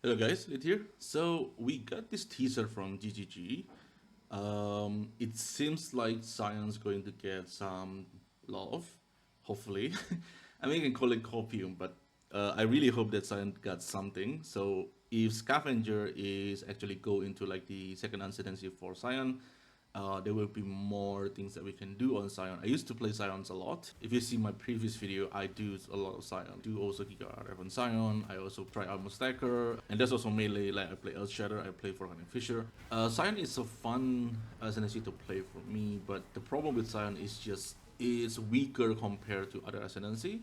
Hello guys, Lit here. So we got this teaser from GGG. It seems like Scion's going to get some love, hopefully. I mean, you can call it copium, but I really hope that Scion got something. So if Scavenger is actually go into like the second Ascendancy for Scion, there will be more things that we can do on Scion. I used to play Scions a lot. If you see my previous video, I do a lot of Scion. I do also Giga RF on Scion. I also try Armor Stacker. And there's also melee, like I play Earthshatter, I play Forgotten Fisher. Scion is a fun Ascendancy to play for me, but the problem with Scion is just it's weaker compared to other Ascendancy,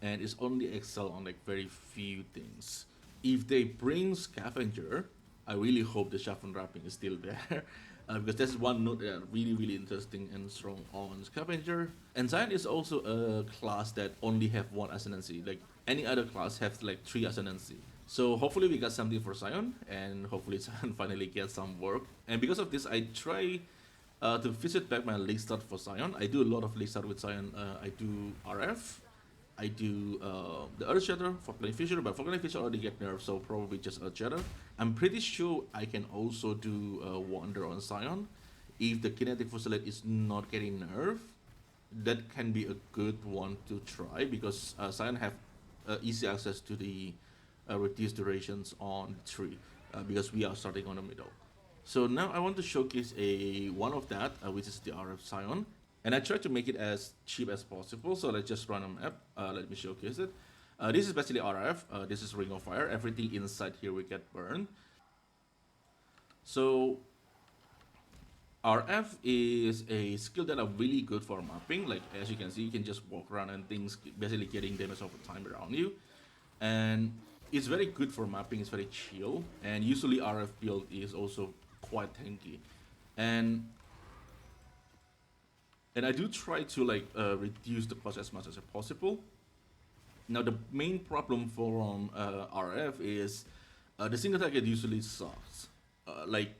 and it's only excel on like very few things. If they bring Scavenger, I really hope the shuffle wrapping is still there. Because that's one note that really interesting and strong on Scavenger. And Scion is also a class that only have one Ascendancy. Like any other class have like 3 Ascendancy. So hopefully we got something for Scion, and hopefully Scion finally gets some work. And because of this, I try to visit back my league start for Scion. I do a lot of league start with Scion. I do RF. I do the Earthshatter, Forgotten Fisher, but Forgotten Fisher already get nerfed, so probably just Earthshatter. I'm pretty sure I can also do Wander on Scion. If the Kinetic Fusillade is not getting nerfed, that can be a good one to try, because Scion have easy access to the reduced durations on the tree, because we are starting on the middle. So now I want to showcase one of that, which is the RF Scion. And I try to make it as cheap as possible, so let's just run a map. Let me showcase it. This is basically RF, this is Ring of Fire, everything inside here will get burned. So RF is a skill that are really good for mapping. Like as you can see, you can just walk around and things basically getting damage over time around you. And it's very good for mapping, it's very chill. And usually RF build is also quite tanky. And I do try to like reduce the cost as much as possible. Now the main problem for RF is the single target usually sucks. Like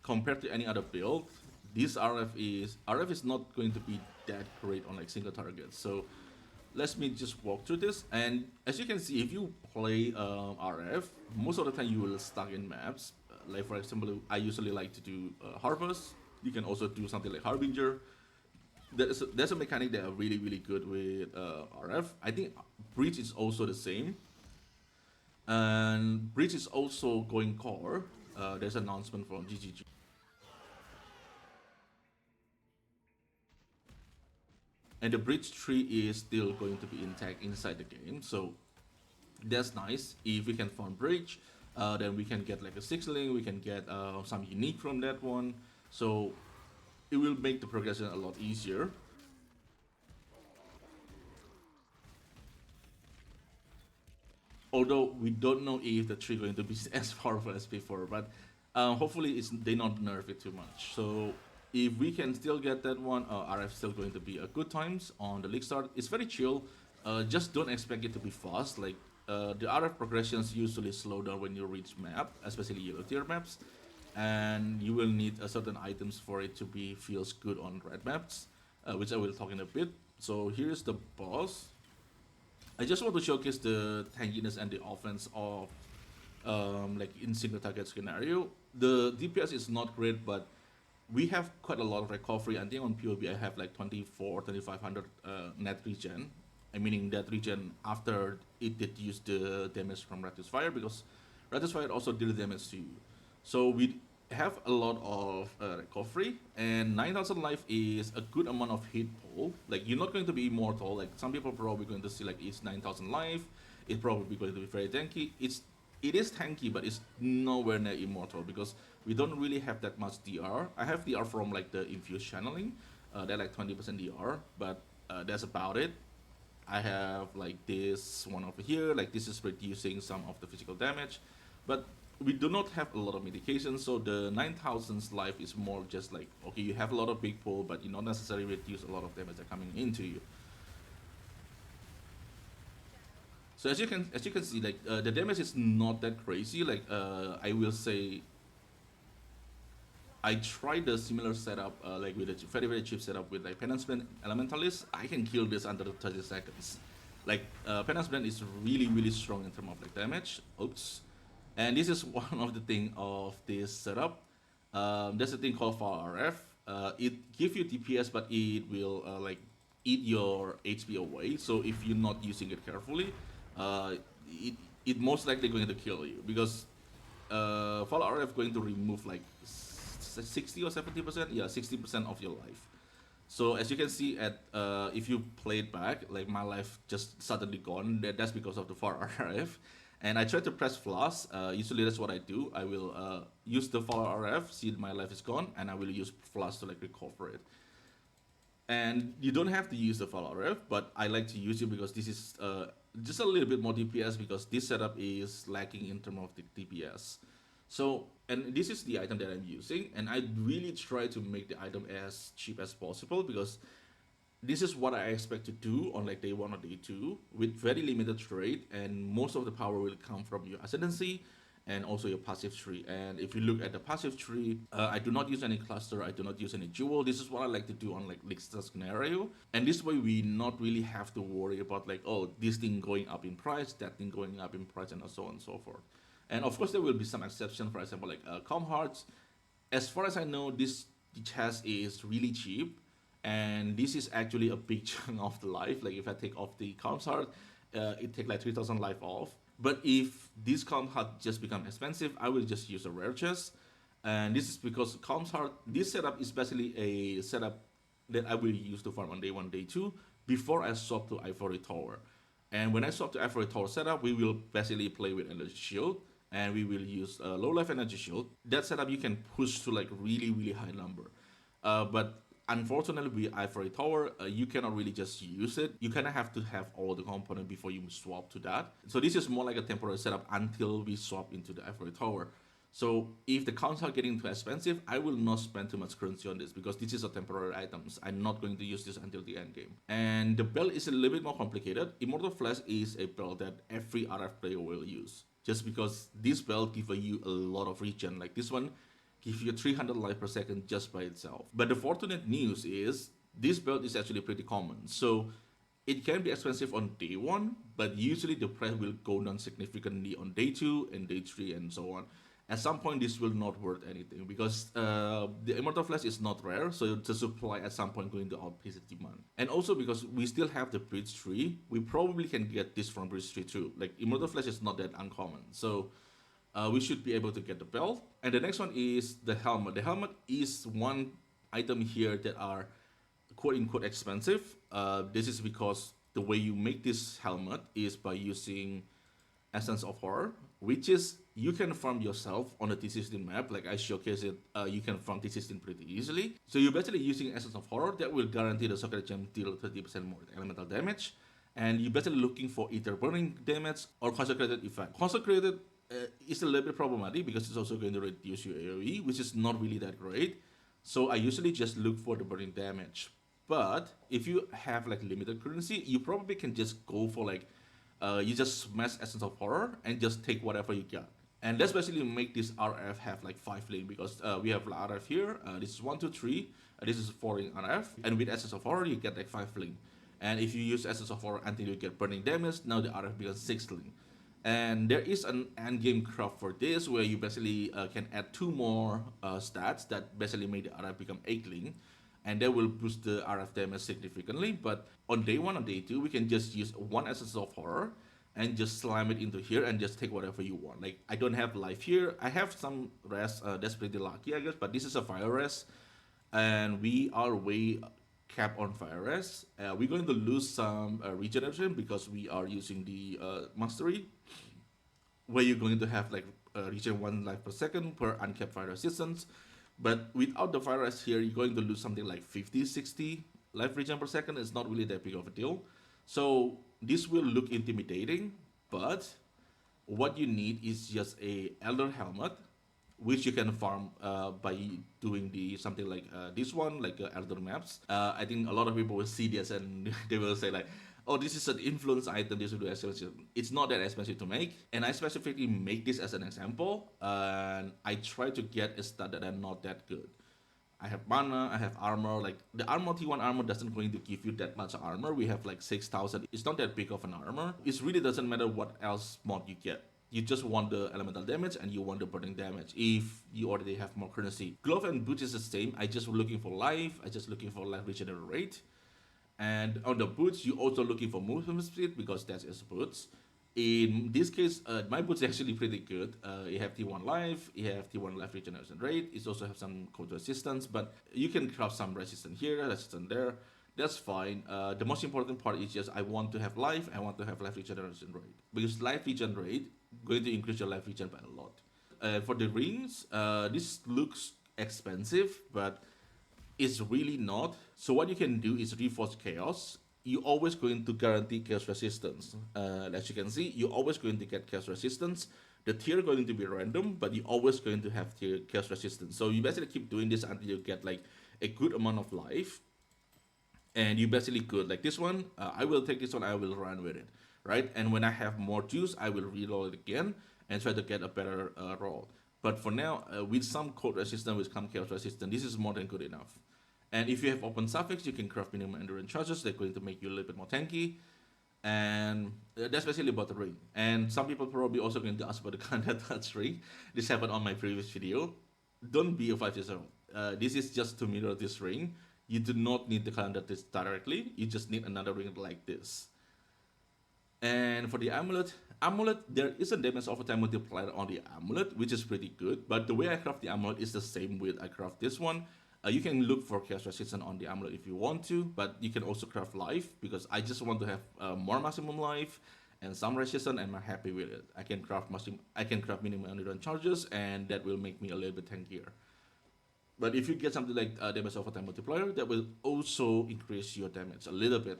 compared to any other build, this RF is not going to be that great on like single targets. So let me just walk through this. And as you can see, if you play RF, most of the time you will stuck in maps. Like for example, I usually like to do Harvest. You can also do something like Harbinger. There's a mechanic that are really good with RF. I think Breach is also the same. And Breach is also going core. There's an announcement from GGG. And the Breach tree is still going to be intact inside the game. So that's nice. If we can farm Breach, then we can get like a 6-link, we can get some unique from that one. So it will make the progression a lot easier. Although we don't know if the tree going to be as powerful as before, but hopefully they not nerf it too much. So if we can still get that one, RF still going to be a good times on the league start. It's very chill. Just don't expect it to be fast. Like the RF progressions usually slow down when you reach map, especially yellow tier maps. And you will need certain items for it to be feels good on red maps, which I will talk in a bit. So here's the boss. I just want to showcase the tankiness and the offense of like in single target scenario. The DPS is not great, but we have quite a lot of recovery. I think on POB I have like 2500 net regen. Meaning that regen after it did use the damage from Raptor's Fire, because Raptor's Fire also deal damage to you. So we have a lot of recovery, and 9000 life is a good amount of hit pool. Like you're not going to be immortal. Like some people probably going to see like it's 9000 life. It's probably going to be very tanky. It is tanky, but it's nowhere near immortal because we don't really have that much DR. I have DR from like the infused channeling. They're like 20% DR, but that's about it. I have like this one over here. Like this is reducing some of the physical damage, but we do not have a lot of medication, so the 9000's life is more just like, okay, you have a lot of big pull, but you not necessarily reduce a lot of damage that coming into you. So as you can see, like the damage is not that crazy. Like I will say, I tried the similar setup, like with a very cheap setup with like Penance Blend Elementalist. I can kill this under 30 seconds. Like Penance Blend is really strong in terms of like damage. Oops. And this is one of the thing of this setup. There's a thing called file RF. It gives you DPS, but it will like eat your HP away. So if you're not using it carefully, uh, it it most likely going to kill you because file RF going to remove like 60 or 70%. Yeah, 60% of your life. So as you can see at if you play it back, like my life just suddenly gone. That's because of the far RF. And I try to press flask. Usually that's what I do. I will use the far RF, see my life is gone, and I will use flask to like recover it. And you don't have to use the far RF, but I like to use it because this is just a little bit more DPS because this setup is lacking in terms of the DPS. So, and this is the item that I'm using, and I really try to make the item as cheap as possible because this is what I expect to do on like day one or day two with very limited trade, and most of the power will come from your Ascendancy and also your passive tree. And if you look at the passive tree, I do not use any cluster, I do not use any jewel. This is what I like to do on like leaguestart scenario, and this way we not really have to worry about like, oh, this thing going up in price, that thing going up in price, and so on and so forth. And of course, there will be some exception. For example, like Com Hearts. As far as I know, this chest is really cheap, and this is actually a big chunk of the life. Like if I take off the Com Heart, it take like 3,000 life off. But if this Com Heart just become expensive, I will just use a rare chest. And this is because Com Heart, this setup is basically a setup that I will use to farm on day one, day two, before I swap to Ivory Tower. And when I swap to Ivory Tower setup, we will basically play with Energy Shield, and we will use low life Energy Shield. That setup you can push to like really, really high number. But unfortunately, with Ivory Tower, you cannot really just use it. You kind of have to have all the component before you swap to that. So this is more like a temporary setup until we swap into the Ivory Tower. So if the counts are getting too expensive, I will not spend too much currency on this because this is a temporary items. I'm not going to use this until the end game. And the build is a little bit more complicated. Immortal Flask is a build that every RF player will use. Just because this build gives you a lot of regen. Like this one gives you 300 life per second just by itself. But the fortunate news is this build is actually pretty common. So it can be expensive on day one, but usually the price will go down significantly on day two and day three and so on. At some point, this will not worth anything because the Immortal Flask is not rare, so the supply at some point going to outpace the demand. And also because we still have the Bridge Tree, we probably can get this from Bridge Tree too. Like Immortal Flask is not that uncommon, so we should be able to get the belt. And the next one is the helmet. The helmet is one item here that are quote unquote expensive. This is because the way you make this helmet is by using Essence of Horror, which is you can farm yourself on the T16 map. Like I showcase it, you can farm T16 pretty easily. So you're basically using Essence of Horror that will guarantee the Socket Gem deal 30% more elemental damage. And you're basically looking for either burning damage or consecrated effect. Consecrated is a little bit problematic because it's also going to reduce your AoE, which is not really that great. So I usually just look for the burning damage. But if you have like limited currency, you probably can just go for like you just smash Essence of Horror and just take whatever you got. And let's basically make this RF have like 5 link because we have RF here. This is 1, 2, 3. This is 4 link RF. And with Essence of Horror, you get like 5 link. And if you use Essence of Horror until you get burning damage, now the RF becomes 6 link. And there is an end game craft for this where you basically can add 2 more stats that basically make the RF become 8 link. And that will boost the RF damage significantly. But on day 1 or day 2, we can just use 1 Essence of Horror and just slam it into here and just take whatever you want. Like I don't have life here. I have some rest. That's pretty lucky, I guess. But this is a fire rest, and we are way capped on fire rest. We're going to lose some regeneration because we are using the mastery, where you're going to have like regen 1 life per second per uncapped fire resistance. But without the fire rest here, you're going to lose something like 50, 60 life regen per second. It's not really that big of a deal. So this will look intimidating, but what you need is just a Elder Helmet, which you can farm by doing the something like this one, like Elder Maps. I think a lot of people will see this and they will say like, oh, this is an influence item, this will be expensive. It's not that expensive to make, and I specifically make this as an example, and I try to get a stat that are not that good. I have mana, I have armor. Like the armor T1 armor doesn't going to give you that much armor. We have like 6,000. It's not that big of an armor. It really doesn't matter what else mod you get. You just want the elemental damage and you want the burning damage if you already have more currency. Glove and boots is the same. I just looking for life. I just looking for life regenerate. And on the boots, you're also looking for movement speed because that is boots. In this case, my boots are actually pretty good. You have T1 life, you have T1 life regeneration rate. It also have some cold resistance, but you can craft some resistance here, resistance there. That's fine. The most important part is just I want to have life, I want to have life regeneration rate. Because life regen rate going to increase your life regen by a lot. For the rings, this looks expensive, but it's really not. So what you can do is reinforce chaos. You're always going to guarantee chaos resistance. As you can see, you're always going to get chaos resistance. The tier going to be random, but you're always going to have tier chaos resistance. So you basically keep doing this until you get like a good amount of life. And you basically could, like this one, I will take this one, I will run with it, right? And when I have more juice, I will reload it again and try to get a better roll. But for now, with some cold resistance, with some chaos resistance, this is more than good enough. And if you have open suffix, you can craft minimum endurance charges. They're going to make you a little bit more tanky. And that's basically about the ring. And some people probably also going to ask about the Kanda touch ring. This happened on my previous video. Don't be a 5 years old. This is just to mirror this ring. You do not need the Kanda touch directly. You just need another ring like this. And for the amulet, there is a damage over time multiplier on the amulet, which is pretty good. But the way I craft the amulet is the same way I craft this one. You can look for chaos resistance on the amulet if you want to, but you can also craft life because I just want to have more maximum life and some resistance, and I'm happy with it. I can craft minimum endurance charges, and that will make me a little bit tankier. But if you get something like damage over time multiplier, that will also increase your damage a little bit.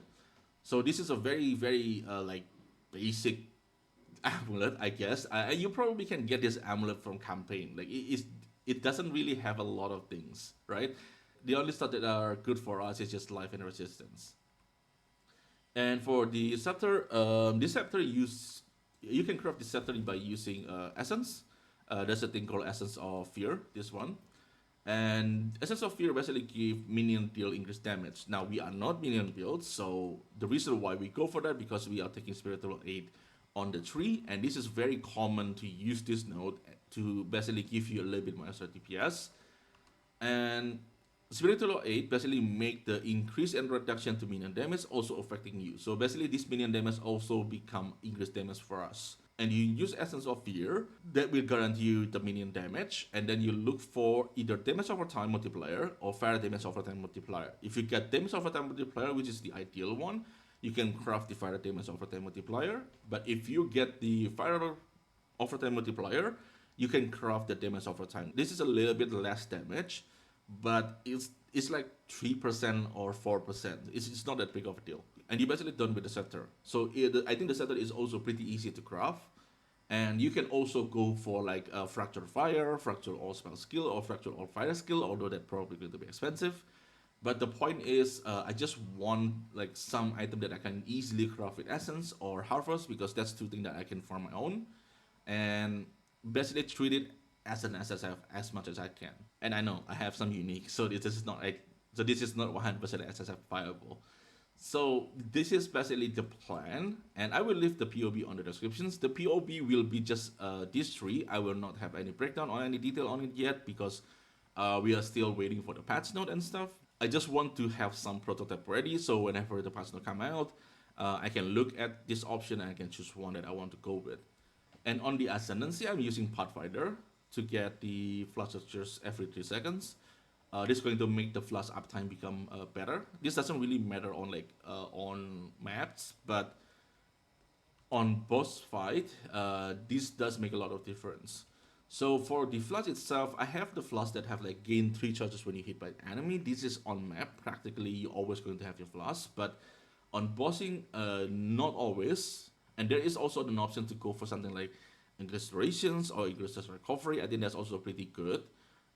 So this is a very, very like basic amulet, I guess. You probably can get this amulet from campaign. Like it doesn't really have a lot of things, right? The only stuff that are good for us is just life and resistance. And for the scepter, this scepter you can craft the scepter by using essence. There's a thing called essence of fear. This one. And Essence of Fear basically give minion deal increased damage. Now we are not minion builds, so the reason why we go for that because we are taking Spiritual Aid on the tree, and this is very common to use this node to basically give you a little bit more extra DPS. And Spiritual Aid basically make the increase and reduction to minion damage also affecting you. So basically this minion damage also become increased damage for us. And you use Essence of Fear, that will guarantee you the minion damage, and then you look for either damage over time multiplier or fire damage over time multiplier. If you get damage over time multiplier, which is the ideal one, you can craft the fire damage over time multiplier. But if you get the fire over time multiplier, you can craft the damage over time. This is a little bit less damage, but it's like 3% or 4%. It's not that big of a deal. And you're basically done with the scepter. So I think the scepter is also pretty easy to craft. And you can also go for like a Fracture Fire, Fracture All Spell Skill, or Fracture All Fire Skill, although that's probably going to be expensive. But the point is, I just want like some item that I can easily craft with Essence or Harvest, because that's two things that I can farm my own. And basically treat it as an SSF as much as I can. And I know I have some unique, so this is not 100% SSF viable. So this is basically the plan, and I will leave the POB on the descriptions. The POB will be just this tree. I will not have any breakdown or any detail on it yet because we are still waiting for the patch note and stuff. I just want to have some prototype ready, so whenever the patch note come out, I can look at this option and I can choose one that I want to go with. And on the Ascendancy, I'm using Pathfinder to get the flash structures every 3 seconds. This is going to make the flash uptime become better. This doesn't really matter on on maps, but on boss fight, this does make a lot of difference. So for the flash itself, I have the flash that have like gain 3 charges when you hit by an enemy. This is on map. Practically, you're always going to have your flash, but on bossing, not always. And there is also an option to go for something like increased durations or increased recovery. I think that's also pretty good.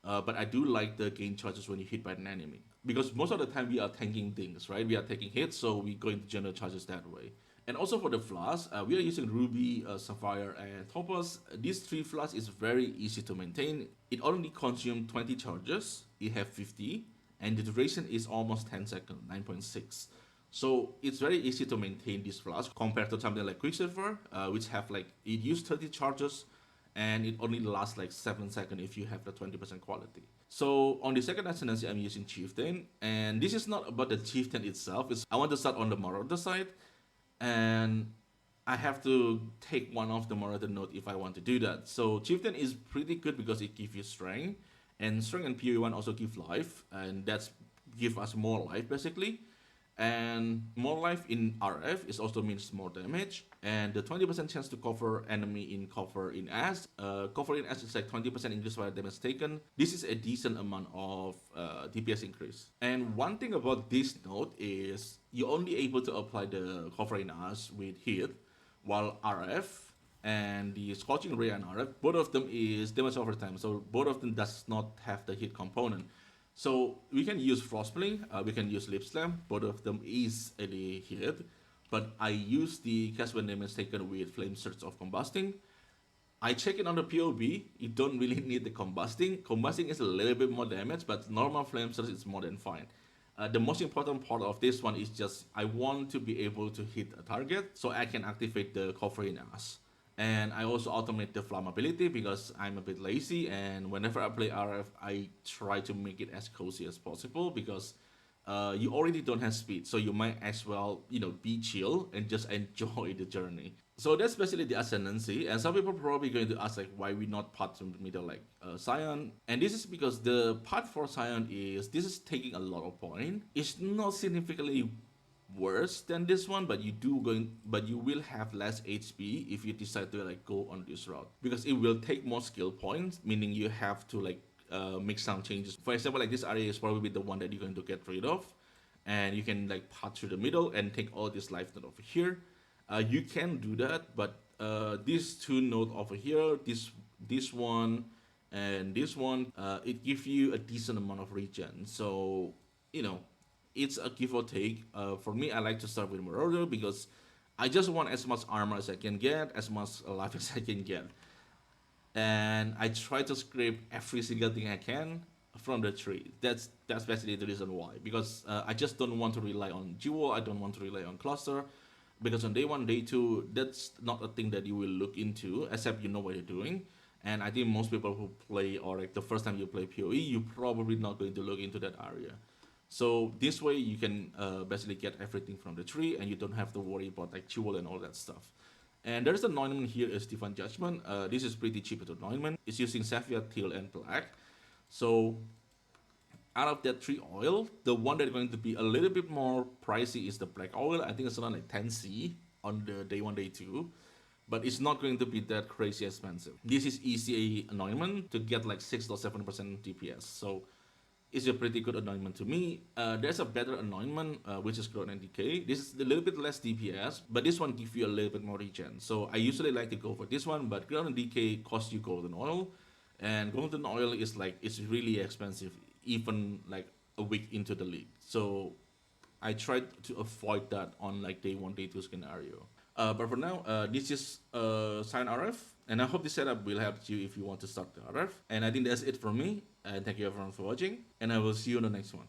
But I do like the gain charges when you hit by an enemy. Because most of the time we are tanking things, right? We are taking hits, so we're going to generate charges that way. And also for the flask, we are using Ruby, Sapphire, and Topaz. These 3 flasks is very easy to maintain. It only consumes 20 charges. It have 50. And the duration is almost 10 seconds, 9.6. So it's very easy to maintain this flask compared to something like Quicksilver, which have like it use 30 charges, and it only lasts like 7 seconds if you have the 20% quality. So on the second Ascendancy, I'm using Chieftain, and this is not about the Chieftain itself. It's I want to start on the Marauder side, and I have to take one of the Marauder node if I want to do that. So Chieftain is pretty good because it gives you strength, and strength and PoE1 also give life, and that's give us more life basically. And more life in RF is also means more damage, and the 20% chance to cover enemy in cover in S. Cover in S is like 20% increase by damage taken. This is a decent amount of DPS increase. And one thing about this node is you're only able to apply the cover in S with hit, while RF and the Scorching Ray and RF, both of them is damage over time. So both of them does not have the hit component. So we can use Frostbling, we can use Lip Slam, both of them is a hit. But I use the cast when damage taken with Flame Surge of Combusting. I check it on the POB, you don't really need the Combusting. Combusting is a little bit more damage, but normal Flame Surge is more than fine. The most important part of this one is just I want to be able to hit a target so I can activate the Cover in Us. And I also automate the flammability because I'm a bit lazy, and whenever I play RF, I try to make it as cozy as possible because you already don't have speed, so you might as well, be chill and just enjoy the journey. So that's basically the Ascendancy, and some people probably going to ask like why we not path in the middle like Scion, and this is because the path for Scion is this is taking a lot of point. It's not significantly worse than this one, but you will have less HP if you decide to like go on this route because it will take more skill points, meaning you have to like make some changes. For example, like this area is probably the one that you're going to get rid of, and you can like path through the middle and take all this life node over here. You can do that, but these two node over here, this one and this one, it gives you a decent amount of regen. So you know it's a give or take. For me, I like to start with Marauder because I just want as much armor as I can get, as much life as I can get. And I try to scrape every single thing I can from the tree. That's basically the reason why. Because I just don't want to rely on Jewel, I don't want to rely on Cluster. Because on day one, day two, that's not a thing that you will look into, except you know what you're doing. And I think most people who play, or like the first time you play PoE, you're probably not going to look into that area. So this way you can basically get everything from the tree, and you don't have to worry about like jewel and all that stuff. And there's an anointment here is Divine Judgment. This is pretty cheap to anointment. It's using Sapphire, Teal, and Black. So out of that three oil, the one that's going to be a little bit more pricey is the black oil. I think it's around like 10C on the day one, day two. But it's not going to be that crazy expensive. This is ECA anointment to get like 6 or 7% DPS. So it's a pretty good anointment to me. There's a better anointment, which is Growth and Decay. This is a little bit less DPS, but this one gives you a little bit more regen. So I usually like to go for this one, but Growth and Decay costs you golden oil. And golden oil is like, it's really expensive, even like a week into the league. So I tried to avoid that on like day one, day two scenario. But for now, this is Scion RF, and I hope this setup will help you if you want to start the RF. And I think that's it from me. And thank you everyone for watching, and I will see you on the next one.